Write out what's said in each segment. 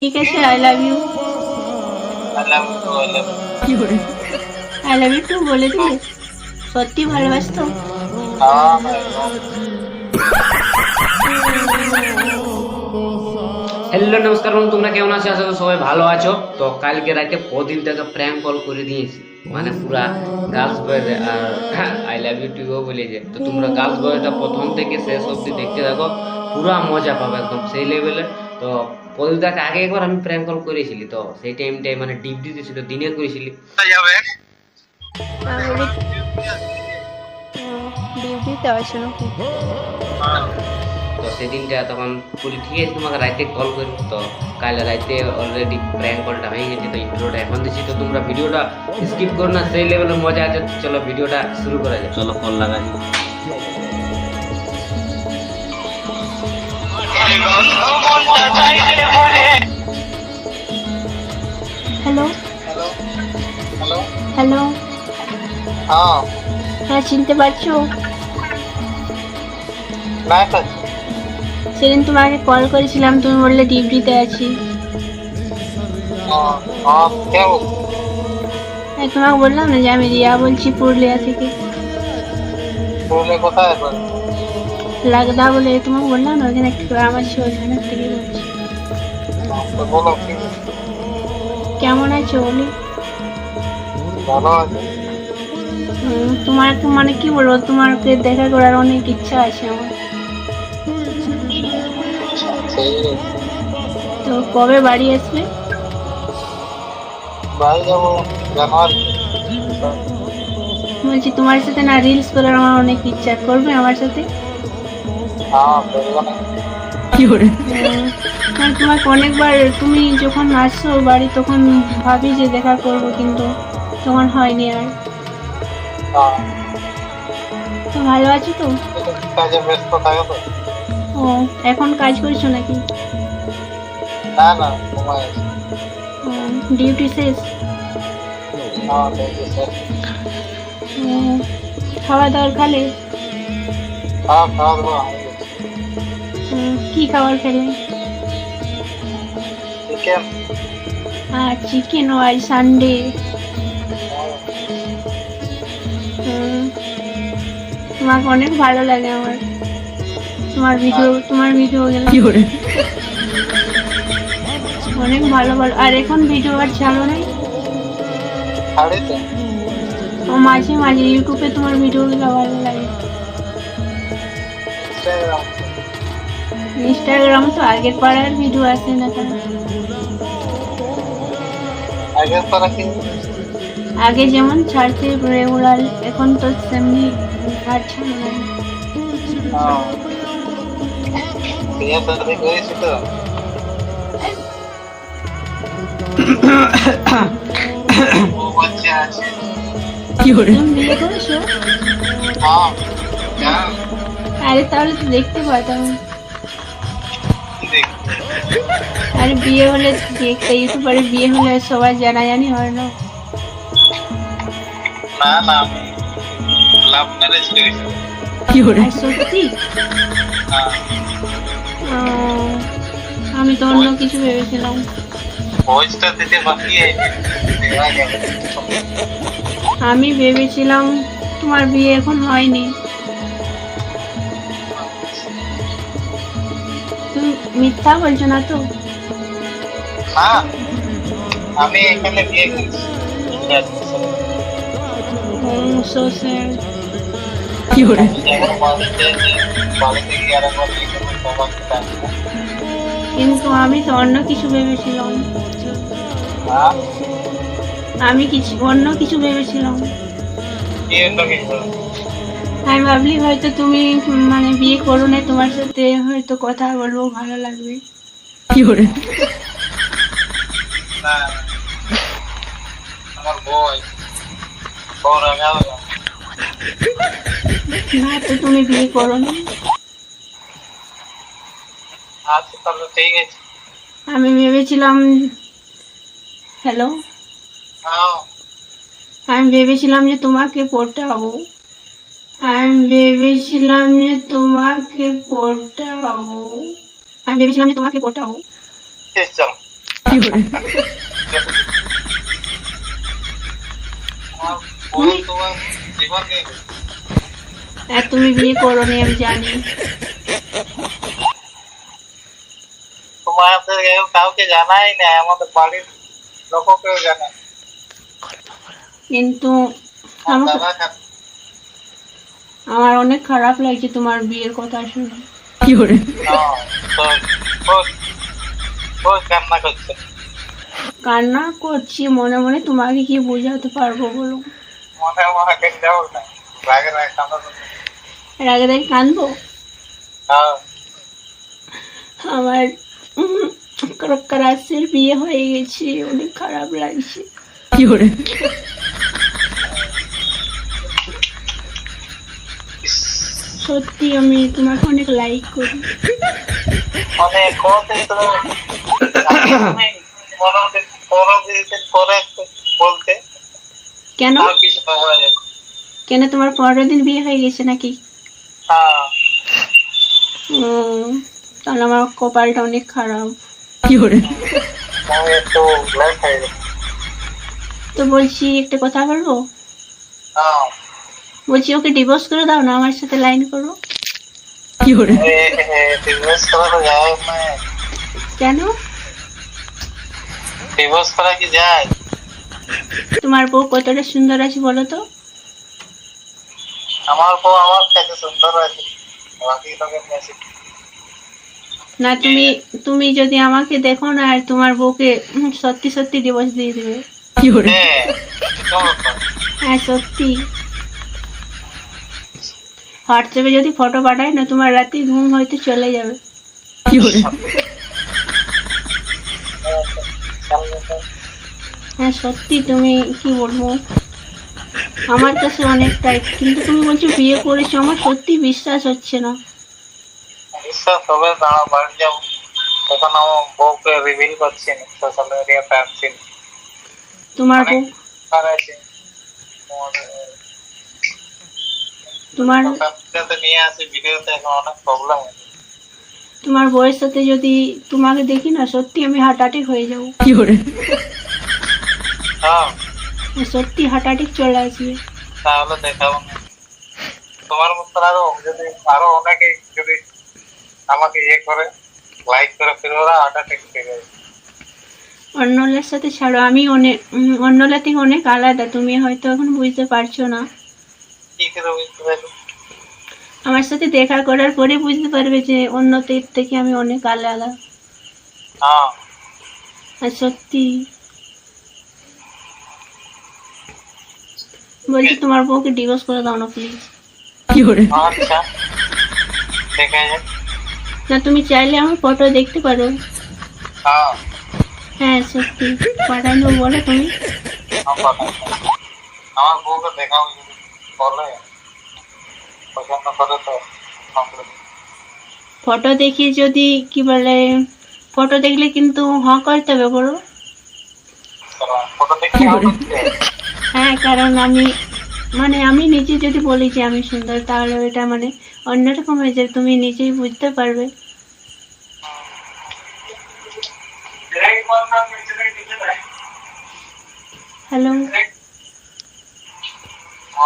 ঠিক আছে, I love you. I love you too বলে দিলে? সত্যি ভালোবাসতো? হ্যালো নমস্কার বন্ধু, তোমরা কেমন আছো? আশা করি সবাই ভালো আছো। তো কালকে রাতে প্রদীপ দাকে প্র্যাঙ্ক কল করে দিয়েছি, মানে পুরা গার্লস বয় আর আই লাভ ইউ টুও বলেছে। তো তোমরা গার্লস বয়টা প্রথম থেকে শেষ অবধি দেখতে থাকো, পুরা মজা পাবে একদম সেই লেভেলে। তো প্রদীপ দাকে আগে একবার আমি প্র্যাঙ্ক কল করেছিলি, তো সেই টাইমটাই মানে ডিউটি ছিল, দিনে করেছিলি। ডিউটিতে আছে নাকি? তো সেদিনটা তখন বলি ঠিক আছে তোমাকে রাতে কল করবো। তো কাল রাতে অলরেডি প্র্যাঙ্ক কলটা হয়ে গেছে, তো ইন্ট্রোটা এখন দিচ্ছি। তো তোমরা ভিডিওটা স্কিপ করো না, সেই লেভেলের মজা আছে। চলো ভিডিওটা শুরু করা যায়। চলো কল লাগাই। Hello hello. হ্যালো, হ্যাঁ, হ্যাঁ চিনতে পারছো? নাই পাচ্ছি। সেদিন তোমাকে কল করেছিলাম, তুমি বললে ডিউটিতে আছি। হ্যাঁ, কে বলছো? তোমাকে বললাম না যে আমি রিয়া বলছি, পুরুলিয়া থেকে। পুরুলিয়া কোথায় আছে? লাগদা বলে তোমাকে বললাম না, ওখানে একটা গ্রাম আছে, ওইখানে থেকে বলছি। তো বলো কি? কেমন আছো বলি? ভালো আছে। তোমার মানে কি বলবো, তোমাকে দেখা করার অনেক ইচ্ছা আছে আমার। সেই তো কবে বাড়ি আসবে? বাড়ি যাবো জানুয়ারি। বলছি তোমার সাথে না রিলস করার আমার অনেক ইচ্ছা, করবে আমার সাথে? হ্যাঁ, করবো না। মানে তোমাকে অনেকবার, তুমি যখন আসছো বাড়ি তখন ভাবি যে দেখা করব, কিন্তু তখন হয়নি আর। হ্যাঁ, তো ভালো আছো তো? একটু কাজে ব্যস্ত থাকে তো। ও, এখন কাজ করছো নাকি? না না, ঘুমাই আছে। ডিউটি শেষ? হ্যাঁ, দেখি স্যার। ও, খাওয়া দাওয়ার খালে? হ্যাঁ, খাওয়া দাওয়া হয়ে গেছে। কি খাবার খেলে? চিকেন। চিকেন, ও আজ সানডে। তোমাকে অনেক ভালো লাগে আমার, তোমার ভিডিও গেলাম অনেক ভালো ভালো। আর এখন ভিডিও আর ছাড়ো নাই? ছাড়িতে ও মাঝে মাঝে ইউটিউবে তোমার ভিডিও গুলো ভালো লাগে। ইনস্টাগ্রাম। ইনস্টাগ্রাম তো আগের পাড়ার ভিডিও আসে না কেন? আগের তারা কি? আগে যেমন ছাড়তে রেগুলার, এখন তো সেমনি ছাড়ছে না। হ্যাঁ, বিয়ে শাদী করেছি তো। ও বাচ্চা আছে। তুমি বিয়ে করেছো? হ্যাঁ, জানো? আরে তাহলে তো দেখতে পারতাম। কি দেখ? আরে বিয়ে হলে দেখতে, ইউটিউবারে বিয়ে হলে সবার জানাজানি হয় না? না না, আমি লাভ ম্যারেজ করেছি। আর সত্যি? হ্যাঁ, আহ, আমি তো অন্য কিছু ভেবেছিলাম। ভয়েসটা দিতে বাকি দেওয়া যাবে। আমি ভেবেছিলাম তোমার বিয়ে এখন হয়নি। তুমি মিথ্যা বলছো না তো? না, আমি এখানে বিয়ে করেছি। So sad. এখন বাড়িতে গিয়ে আর একবার বিয়ে করবো, বাবাকে ডাকবো। কিন্তু আমি তো অন্য কিছু ভেবেছিলাম। হ্যাঁ, অন্য কিছু ভেবেছিলাম। বিয়ে তো কিছু আমি ভাবলি হয়তো তুমি মানে বিয়ে করো না, তোমার সাথে হয়তো কথা বলবো, ভালো লাগবে। না, আমার বই বড় রাখা। না তো তুমি বিয়ে করো না। আচ্ছা তাহলে ঠিক আছে। আমি ভেবেছিলাম, হ্যালো, হ্যাঁ, আমি ভেবেছিলাম যে তোমাকে পটাবো। আমি ভেবেছিলাম যে তোমাকে পটাবো। আমি ভেবেছিলাম যে তোমাকে পটাবো। ঠিক, চলো। আমার বউ তোমার জীবন নিয়ে গেছে। আর তুমি বিয়ে করোনি আমি জানি। তোমাদের কাউকে জানাই না, আমাদের বাড়ির লোককেও জানাই। কিন্তু আমার আমাকে দাদা খান- আমার অনেক খারাপ লাগছে তোমার বিয়ের কথা শুনে। হ্যাঁ, তো ও কান্না করছে। কান্না করছি মনে মনে, তোমাকে কি বোঝাতে পারবো বলো? মনে মনে কেটে যাবো না, রাগে রাগে কান্না করছে। রাগে রাগে কাঁদবো? হ্যাঁ, আমার ক্রাসের বিয়ে হয়ে গেছে, অনেক খারাপ লাগছে। সত্যি আমি তোমাকে অনেক লাইক করি। মানে কোনদিন তো দিন পরে একটু বলতে কেন? আর কিছু পাওয়া যায় না। কেন তোমার 15 দিন বিয়ে হয়ে গেছে নাকি? হ্যাঁ, তাহলে আমার কপালটা অনেক খারাপ। আমি একটু লেট হয়ে গেছে। তো বলছি একটা কথা বলবো? হ্যাঁ, বলছি ওকে ডিভোর্স করে দাও না, আমার সাথে লাইন করো। ডিভোর্স করা তো যায় না। কেন? ডিভোর্স করা কি যায়? তোমার বউ কতটা সুন্দর আছে বলো তো? আমার বউ আমার কাছে সুন্দর আছে, বাকি লোকের কাছে। না, তুমি যদি আমাকে দেখো না আর তোমার বউকে সত্যি সত্যি ডিভোর্স দিয়ে দেবে। হ্যাঁ, কেমন ব্যাপার? হ্যাঁ সত্যি। হোয়াটসঅ্যাপে যদি ফটো পাঠাই না, তোমার রাতে ঘুম হয়তো চলে যাবে। হ্যাঁ সত্যি, তুমি কি বলবো, আমার কাছে অনেক টাইট। কিন্তু তুমি বলছো বিয়ে করেছো, আমার সত্যি বিশ্বাস হচ্ছে না। বিশ্বাস হবে, দাঁড়া বাড়ি যাবো, তখন আমার বউকে রিভিল করছি না, সোশ্যাল মিডিয়াতে আনছি না। তোমার বউ আর আছে তোমার সাথে নিয়ে আসি ভিডিওতে, এখন অনেক প্রবলেম হয়। তোমার বউয়ের সাথে যদি তোমাকে দেখি না, সত্যি আমি হার্ট অ্যাটাক হয়ে যাবো। হ্যাঁ, সত্যি হার্ট অ্যাটাক চলে আসবে। তাহলে দেখাবো না। তোমার মতো আরো অনেকে যদি আমাকে ইয়ে করে, লাইক করে, ফিরে ওরা আটাটেক পেয়ে যাবে। অন্যলের সাথে ছাড়ো, আমি অনেক অন্যলা থেকে অনেক আলাদা, তুমি হয়তো এখন বুঝতে পারছো না। কি করে বুঝতে পারবে? আমার সাথে দেখা করার পরে বুঝতে পারবে যে অন্যদের থেকে আমি অনেক আলাদা। হ্যাঁ, আর সত্যি বলছি, তোমার বউকে ডিভোর্স করে দাও না প্লিজ। আচ্ছা, দেখা যাক। না, তুমি চাইলে আমার ফটো দেখতে পারো। হ্যাঁ, হ্যাঁ সত্যি, পাঠাই দেবো, বলো তুমি। আমার বউকে দেখাও, যদি বলে পছন্দ করে তো ফটো দেখি যদি কি বলে, ফটো দেখলে কিন্তু হ্যাঁ করতে হবে বলো। ফটো দেখে হ্যাঁ, কারণ আমি নিজে যদি বলি যে আমি সুন্দর, তাহলে ওইটা মানে অন্যরকম হয়ে যায়, তুমি নিজেই বুঝতে পারবে। হ্যালো,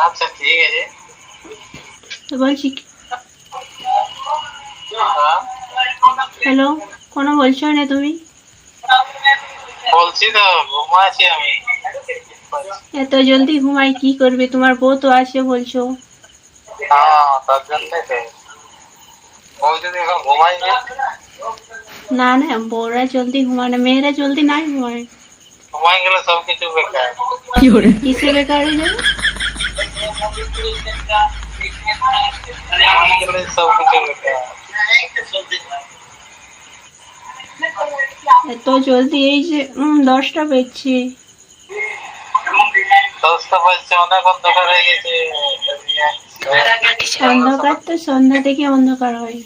আচ্ছা ঠিক আছে। তো বলছি হ্যাঁ, হ্যালো, কোনো বলছো না তুমি? বলছি তো ঘুমাচ্ছি আমি। এত জলদি ঘুমাই কি করবে, তোমার বউ তো আছে বলছো। হ্যাঁ, তার জন্যই তো। বউ যদি এখন ঘুমাই না না, বউরা জলদি ঘুমায় না, মেয়েরা জলদি নাই ঘুমায়। ঘুমাই গেলে সবকিছু বেকার। কিসে বেকার হয়ে যাবে? ঘুমাই গেলে সবকিছু বেকার। এত জলদি, এই যে 10টা বেজছে। 10টা বাজছে, অনেক অন্ধকার হয়ে গেছে। অন্ধকার তো সন্ধ্যা থেকে অন্ধকার হয়।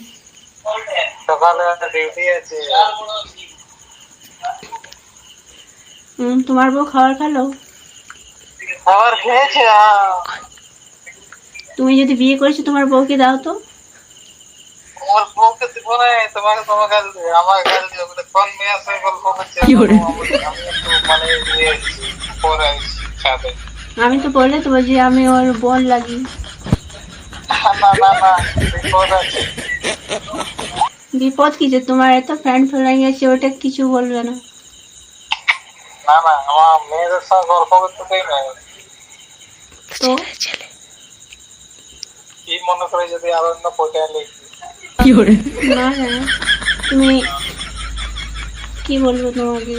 সকালে ডিউটি আছে। তোমার বউ খাবার খেলো? খাবার খেয়েছে। তুমি যদি বিয়ে করেছো, তোমার বউকে দাও তো। আমার বউকে দিব না, তোমাকে তোমার কাছে আমার কাছে কোন মেয়ের সাথে গল্প করছে? আমি একটু মানে ইয়ে এসেছি, পরে এসেছি ছাদে। আমি তো বলে দেবো যে আমি ওর বোন লাগি। না না না, বিপদ আছে। বিপদ কি যে তোমার এত ফ্রেন্ড ফলোয়িং আছে, ওটা কিছু বলবে না। না না, আমার মেয়েদের সঙ্গে গল্প করতে দেই না। তো কি মনে করে যদি আর অন্য পয়সা লিখি? না না, তুমি কি বলবো তোমাকে?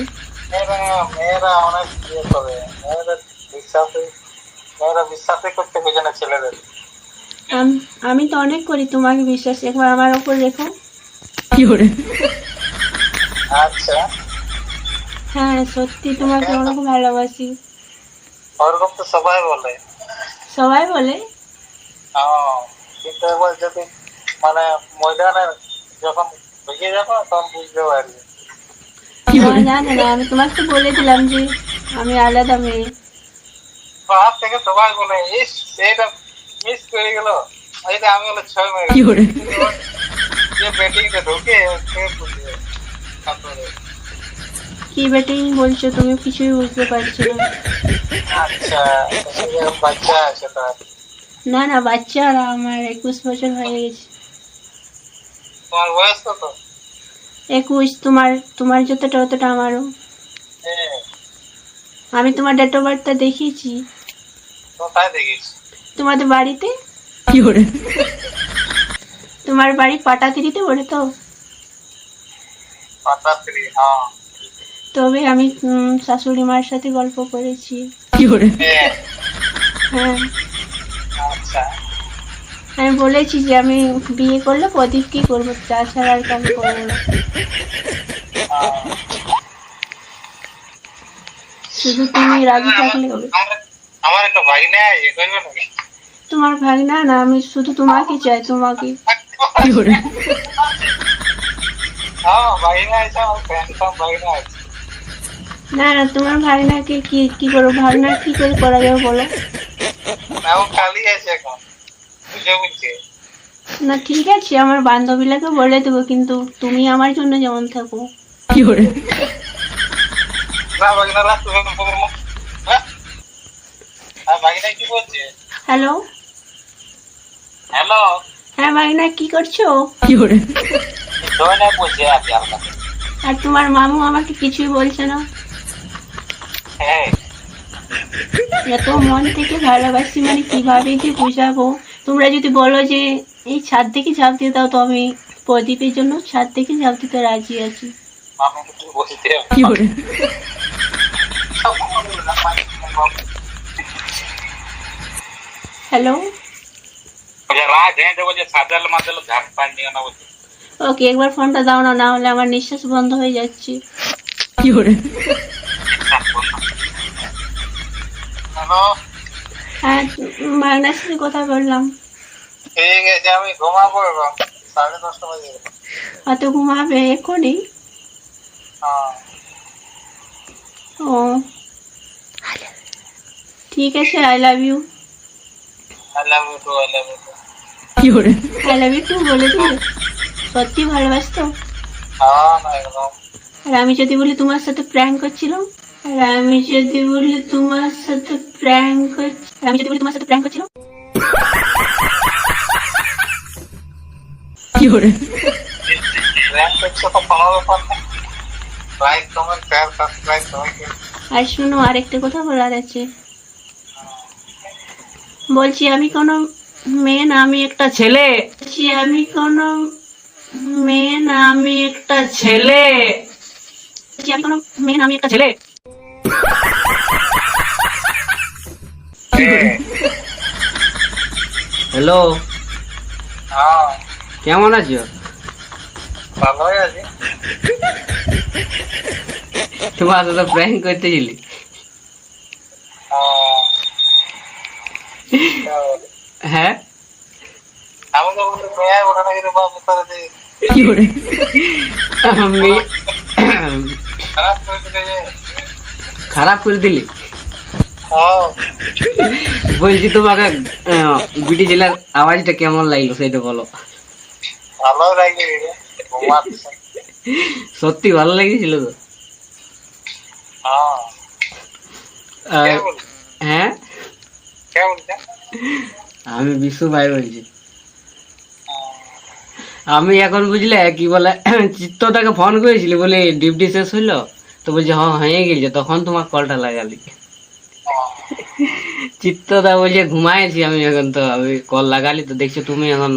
মেয়েরা অনেক ইয়ে করে, মেয়েরা বিশ্বাসই করতে বোঝে না ছেলেদের। আমি তো অনেক করি তোমাকে বিশ্বাস, একবার আমার উপর রেখো। আচ্ছা, হ্যাঁ সত্যি তোমাকে অনেক ভালোবাসি। ওরকম তো সবাই বলে। সবাই বলে? কিন্তু একবার যদি মানে ময়দানে যখন বুঝে যাবো তখন বুঝতে পারবে। জানে না, আমি তোমাকে তো বলে দিলাম যে আমি আলাদা মেয়ে। বাহার থেকে সবাই বলে ইস এটা মিস করে গেল, এইটা আমি হলো 6 মেরে যে ব্যাটিংটা ঢোকে সে বুঝবে। তারপরে কি ব্যাটিং বলছো তুমি? কিছুই বুঝতে পারছি না। আচ্ছা, বাচ্চা আছে তার? না না, বাচ্চা আর আমার 21 বছর হয়ে গেছে। তোমার বয়স কত? 21। তোমার যতটা অতটা আমারও। হ্যাঁ, আমি তোমার ডেট অফ বার্থটা দেখিয়েছি কোথায় দেখিস? তোমাদের বাড়িতে। তোমার বাড়ি পাটাতিরিতে বলে তো? পাতাত্রী, হ্যাঁ। তবে আমি শাশুড়ি মার সাথে গল্প করেছি। হ্যাঁ, হ্যাঁ, আচ্ছা। আমি বলেছি যে আমি বিয়ে করলে প্রদীপ কি করবো, তাছাড়া আর কাজ করবো না। শুধু তুমি রাজি থাকলে হবে। আমার একটা ভাই নেই, এ করবে নাকি? তোমার ভাই না না, আমি শুধু তোমাকে চাই, তোমাকে। হ্যাঁ, ভাই না আছে, আমার ফ্যান্ড ভাই না আছে। না না, তোমার ভাগনাকে কি করবো? ভাগনা কি করে করা যাবে বলো? এখন খালি আছে এখন, বুঝে বুঝছে। না ঠিক আছে, আমার বান্ধবীলাকে বলে দেবো, কিন্তু তুমি আমার জন্য যেমন থাকো। না ভাগিনা রাত তুমি হ্যাঁ, ভাগিনা কি বলছে? হ্যালো। হ্যালো, হ্যাঁ ভাগনা, কি করছো? জয়না বলছে আপনি আপনার। আর তোমার মামু আমাকে কিছুই বলছে না। হ্যাঁ, এত মন থেকে ভালোবাসি, মানে কিভাবে যে বুঝাবো। তোমরা যদি বলো যে এই ছাদ থেকে ঝাঁপ দিয়ে দাও, তো আমি প্রদীপের জন্য ছাদ থেকে ঝাঁপ দিতে রাজি আছি। আমি কি বলতে হ্যালো। রাত হ্যাঁ বলছে সাদাল মাদাল ঝাঁপ পান নিয়ে না বলছে। ওকে, একবার ফোনটা দাও না, না হলে আমার নিঃশ্বাস বন্ধ হয়ে যাচ্ছে। হ্যালো, হ্যাঁ, ভাগনার সাথে কথা বললাম। ঠিক আছে, আমি ঘুমাবো এবার 10:30 বাজে। অত ঘুমাবে এখনই? হ্যাঁ, ও ঠিক আছে, I love you. I love you too, I love you too. I love you too বলে দিলে? সত্যি ভালোবাসতো? হ্যাঁ, না একদম। আর আমি যদি বলি তোমার সাথে প্র্যাঙ্ক করছিলাম? আর আমি যদি বলি তোমার সাথে প্র্যাঙ্ক করছিলাম? র‍্যাঙ্ক করছে তো কোনো ব্যাপার না। লাইক কমেন্ট শেয়ার সাবস্ক্রাইব সবাইকে। আর শুনো, আরেকটা কথা বলার আছে। বলছি আমি কোনো মেয়ে না, আমি একটা ছেলে। বলছি আমি কোনো মেয়ে না, আমি একটা ছেলে। বলছি আমি কোনো মেয়ে না, আমি একটা ছেলে। হ্যালো, হ্যাঁ, কেমন আছো? ভালোই আছি। তোমার সাথে প্র্যাঙ্ক করতেছিলি। হ্যাঁ, আমি তো বলি মেয়ে ওঠা নাকি রে বাবু করে দিই। আমি খারাপ করে দিলে যে। খারাপ করে দিলি? হ্যাঁ, বলছি তোমাকে বিটি জেলার আওয়াজটা কেমন লাগলো সেটা বলো। ভালো লাগবে রে, ঘুমাচ্ছে। সত্যি ভালো লেগেছিল তো। हाँ আর क्या बोल হ্যাঁ, क्या बोलते हैं আমি বিশু ভাই বলছি। আমি এখন বুঝলে কি বলে চিত্তটাকে ফোন করেছিলি বলে ডিউটি শেষ হইলো, তো বলছে হ্যাঁ হয়ে গেছে, তখন তোমার কলটা লাগালি। চিত্তদা বলছে ঘুমাইছি আমি এখন, তো আমি কল লাগালি তো দেখছি তুমি এখন,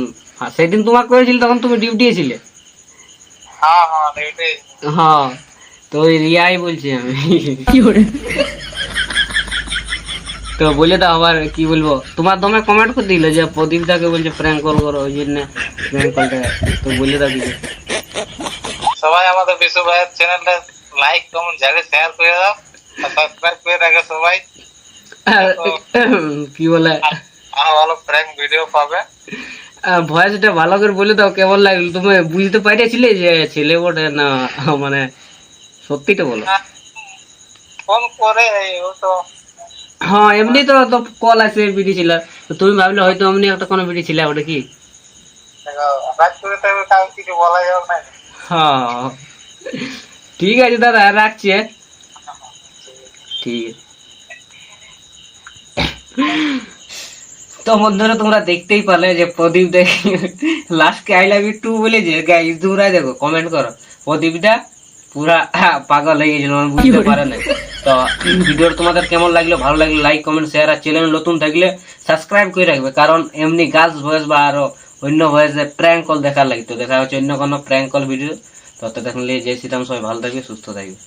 সেদিন তোমাকে করেছিল তখন তুমি ডিউটি ছিলে। हाँ हाँ देखते হ্যাঁ, তো ওই রিয়াই বলছি আমি। তো বলে দাও আবার কি বলবো, তোমার দমে কমেন্ট করে দিল যে প্রদীপ দাকে বলছে প্র্যাঙ্ক কল করো, ওই জন্য প্র্যাঙ্ক কলটা, তো বলে দাও কিছু। সবাই আমাদের বিশু ভাইয়ের চ্যানেলটা লাইক কমেন্ট জানে শেয়ার করে দাও আর সাবস্ক্রাইব করে রাখো সবাই। আর কি বলে আরো ভালো প্র্যাঙ্ক ভিডিও পাবে। ভয়েসটা ভালো করে বলে দাও, কেমন লাগলো, তুমি বুঝতে পারিছিলে যে ছেলে বটে না মানে সত্যিটা বলো। ফোন করে ও তো হ্যাঁ এমনি তো তো কল আছে বিডি ছিল, তো তুমি ভাবলে হয়তো এমনি একটা কোনো বিডি ছিল, ওটা কি? রাত করে তবে কাউ কিছু বলা যাবে না। হ্যাঁ ঠিক আছে দাদা, রাখছি হ্যাঁ? ঠিক আছে। তো বন্ধুরা তোমরা দেখতেই পারলে যে প্রদীপ দেখ লাস্টকে আই লাভ ইউ টু বলে যে গাইস তোমরা দেখো কমেন্ট করো, প্রদীপটা পুরা পাগল হয়ে গেছিল, আমি বুঝতে পারে না। তো ভিডিওটা তোমাদের কেমন লাগলো, ভালো লাগলে লাইক কমেন্ট শেয়ার, আর চ্যানেল নতুন থাকলে সাবস্ক্রাইব করে রাখবে, কারণ এমনি গার্লস ভয়েস বা আরো অন্য ভয়েসে প্র্যাঙ্ক কল দেখার লাগে। তো দেখা হচ্ছে অন্য কোনো প্র্যাঙ্ক কল ভিডিও, তো দেখলে জয় শ্রীরাম, সবাই ভালো থাকবে সুস্থ থাকবে।